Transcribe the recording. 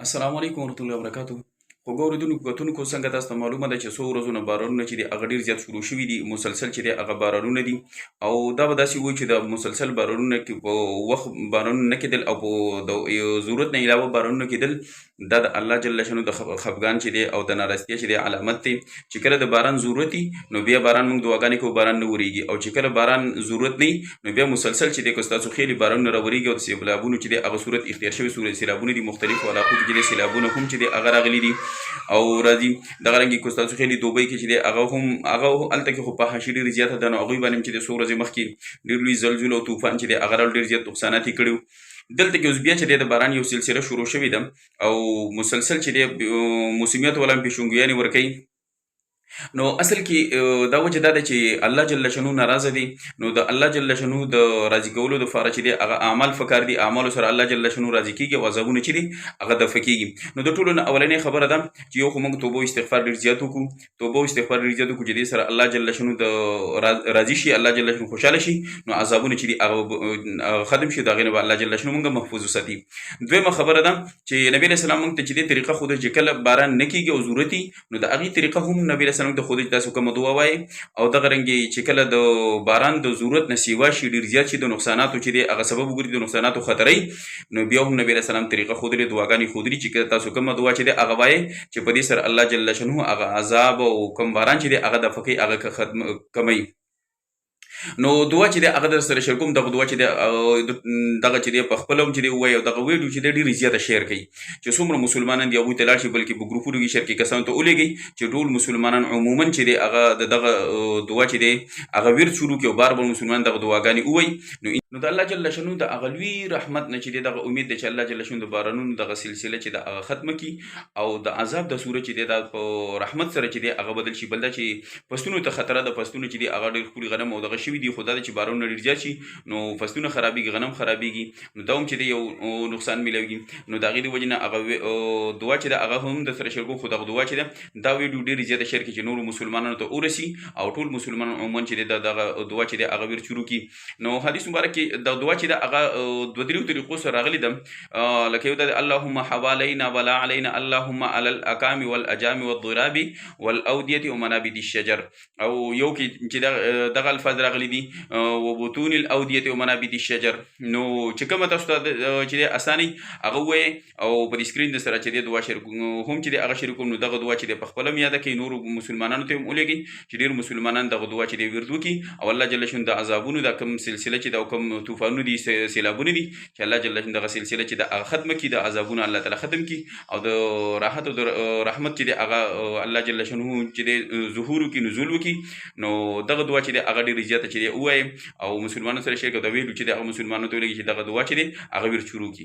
السلام علیکم ورحمۃ اللہ وبرکاتہ. خو ګوریدونکو کتونکو څنګه تاسو ته معلومه ده چې څو ورځونه بارانونه چې دي هغه ډېر زیات شروع شوي دي، مسلسل چې دی هغه بارانونه دي. او دا به داسې وایي چې د مسلسل بارانونه کې په وخت بارانونه نه کېدل او په د ضرورت نه علاوه بارانونه کېدل، دا د الله جل شانو د خفګان چې دی او د ناراضتیا چې دی علامت دی. چې کله د باران ضرورت وي نو بیا باران موږ دعاګانې کوو باران نه ورېږي، او چې کله باران ضرورت نه وي نو بیا مسلسل چې دی که ستاسو خیلي بارانونه راورېږي او د سیلابونو چې دی هغه صورت اختیار شوي سیلابونه دي، مختلفو علاقو کې چې دی سیلابونه هم چې دی هغه راغلي دي او راځي. دغه رنګې که ستاسو خیلي دوبۍ کې چې دی هغه هلته کې خو فحاشي ډېرې زیاته ده، نو هغوی باندې چې دی څو ورځې مخکې ډېر لوی زلزلو او طوفان چې دی هغه ډېر زیات نقصانات یې کړي وو. دلته کې اوس بیا چې دی د باران یو سلسله شروع شوې ده او مسلسل چې دی موسمیت والا هم پیشنګویانې ورکوي. نو اصل کې دا وجه دا ده چې الله جل شانو ناراضه دي، نو د الله جل شانو د راضي کولو دپاره چې دی هغه اعمال فکار دي، اعمالو سره الله جل شانو راضي کېږي او عذابونه چې دي هغه دفع کېږي. نو د ټولو نه اولنۍ خبره ده چې یو خو موږ توبه او استغفار ډېر زیات وکړو، توبه او استغفار ډېر زیات وکړو چې دې سره الله جل شانو د راضي شي، الله جل شانو خوشحاله شي، نو عذابونه چې دي هغه ختم شي، د هغې نه به الله جل شانو موږ محفوظ وساتي. دویمه خبره ده چې نبي علیه السلام موږ ته چې دې طریقه ښوده چې کله باران نه کېږي او ضرورت وي نو د هغې طریقه هم نبي علیه السلام ته ښوده چې تاسو کومه دعا وایئ. او دغه رنګې چې کله د باران د ضرورت نه سیوا شي، ډېر زیات شي، د نقصاناتو چې دی هغه سبب وګرځي د نقصاناتو خطرۍ، نو بیا هم نبي علیه السلام طریقه ښودلې، دعاګانې ښودلي چې تاسو کومه دعا چې دی هغه وایئ چې په دې سره الله جل شانه هغه عذاب او کوم باران چې دی هغه دفع کوي، هغه کموي. نو دعا چې دی هغه در سره شیر کوم، دغه دعا چې دی دغه چې دی په خپله هم چې دی ووایي او دغه ویډیو چې دی ډېرې زیاته شیر کوي چې څومره مسلمانان دي هغوی ته لاړ شي، بلکې په ګروپونو کې شیر کړي، کسانو ته ولېږئ چې ټول مسلمانان عموما چې دی هغه د دغه دعا چې دی هغه ورد شروع کړي او بار بار مسلمان دغه دعاګانې ووایي. نو د الله جل شانو د هغه لوی رحمت نه چې دی دغه امید دی چې الله جل شانو د بارانونو دغه سلسله چې ده هغه ختمه کړي او د عذاب د صورت چې دی دا په رحمت سره چې دی هغه بدل شي. بل دا چې فصلونو ته خطره ده، فصلونه چې دي هغه ډېر ښکلي غنم او دغه شوي دي، خو دا ده چې بارانونه ډېر زیات شي نو فصلونه خرابېږي، غنم خرابېږي، نو دا هم چې دی یو نقصان میلاوږي. نو د هغې د وجې نه هغه دعا چې ده هغه هم در سره شیر کوم، خو دغه دعا چې ده دا ویډیو ډېرې زیاته شیر کړي چې نورو مسلمانانو ته ورسي او ټول مسلمانان عموما چې دی دغه دعا چې دی هغه ورد شروع کړي. نو حدیث مبارک کې د دعا چې ده هغه دوه دریو طریقو سره راغلي ده، لکه یو دا د اللهم حوالینا ولا علینا، اللهم علی الاکام والاجام والضراب والاودیة ومنابت الشجر، او یو کې چې دغه الفاظ راغلي دي وبطون الاودیة ومنابت الشجر. نو چې کومه تاسو ته چې دی اساني هغه ووایئ او په دې سکرین د سره چې دی دعا شیر هم چې دی هغه شیر کوم. نو دغه دعا چې دی په خپله هم یاده کوي، نورو مسلمانانو ته هم ولېږئ چې ډېر مسلمانان دغه دعا چې دی ورد وکړي او الله جل شانو د عذابونو دا کوم سلسله چې ده او کوم طوفانونه دي، سیلابونه دي، چې الله جل شانو دغه سلسله چې ده هغه ختمه کړي، د عذابونه الله تعالی ختم کړي او د راحت او د رحمت چې دی هغه الله جل شانو چې دی ظهور وکړي، نزول وکړي. نو دغه دعا چې دی هغه ډېرې زیاته چې دی ووایئ او مسلمانانو سره شیر کړه، د ویډیو چې دی هغه مسلمانانو ته ولېږي چې دغه دعا چې دی هغه ورد شروع کړي.